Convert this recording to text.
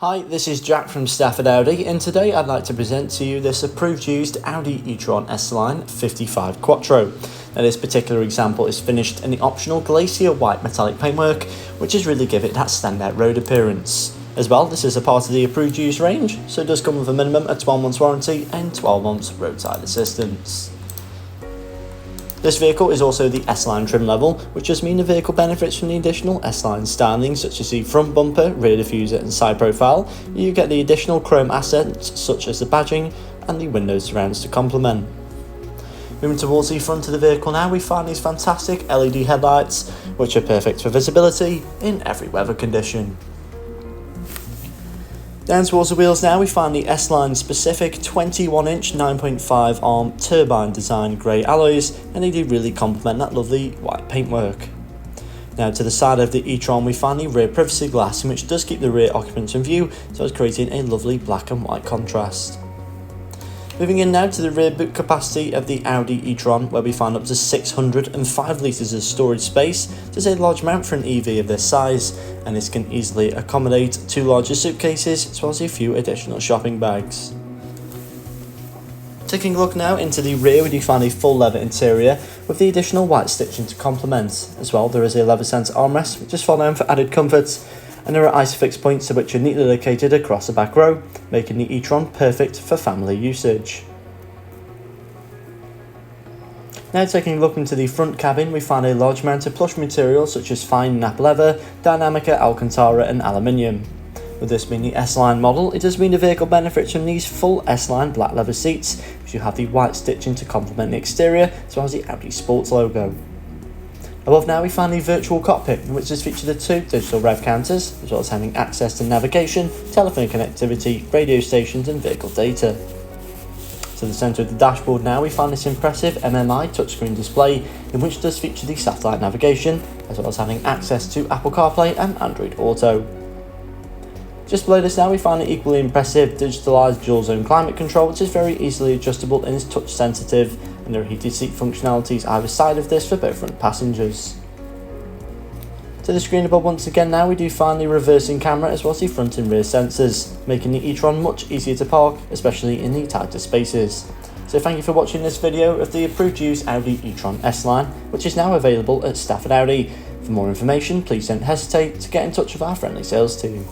Hi, this is Jack from Stafford Audi, and today I'd like to present to you this approved used Audi E-Tron S-Line 55 Quattro. Now this particular example is finished in the optional Glacier white metallic paintwork, which is really give it that standout road appearance. As well, this is a part of the approved used range, so it does come with a minimum of 12 months warranty and 12 months roadside assistance. This vehicle is also the S-Line trim level, which does mean the vehicle benefits from the additional S-Line styling such as the front bumper, rear diffuser and side profile. You get the additional chrome accents such as the badging and the window surrounds to complement. Moving towards the front of the vehicle now, we find these fantastic LED headlights which are perfect for visibility in every weather condition. Down towards the wheels now, we find the S-Line specific 21-inch 9.5 arm turbine design grey alloys, and they do really complement that lovely white paintwork. Now to the side of the E-Tron we find the rear privacy glass, which does keep the rear occupants in view, so it's creating a lovely black and white contrast. Moving in now to the rear boot capacity of the Audi E-Tron, where we find up to 605 litres of storage space. This is a large amount for an EV of this size, and this can easily accommodate 2 larger suitcases as well as a few additional shopping bags. Taking a look now into the rear, we do find a full leather interior with the additional white stitching to complement. As well, there is a leather centre armrest which is fold down for added comfort, and there are Isofix points which are neatly located across the back row, making the E-Tron perfect for family usage. Now taking a look into the front cabin, we find a large amount of plush materials such as fine nap leather, Dynamica Alcantara and aluminium. With this being the S-Line model, it does mean the vehicle benefits from these full S-Line black leather seats, which you have the white stitching to complement the exterior, as well as the Audi Sports logo. Above now we find the virtual cockpit, which is featured with 2 digital rev counters, as well as having access to navigation, telephone connectivity, radio stations and vehicle data. To the centre of the dashboard now we find this impressive MMI touchscreen display, in which does feature the satellite navigation, as well as having access to Apple CarPlay and Android Auto. Just below this now we find the equally impressive digitalised dual zone climate control, which is very easily adjustable and is touch sensitive, and there are heated seat functionalities either side of this for both front passengers. To the screen above once again now we do find the reversing camera as well as the front and rear sensors, making the E-Tron much easier to park, especially in the tighter spaces. So thank you for watching this video of the approved used Audi E-Tron S-Line, which is now available at Stafford Audi. For more information, please don't hesitate to get in touch with our friendly sales team.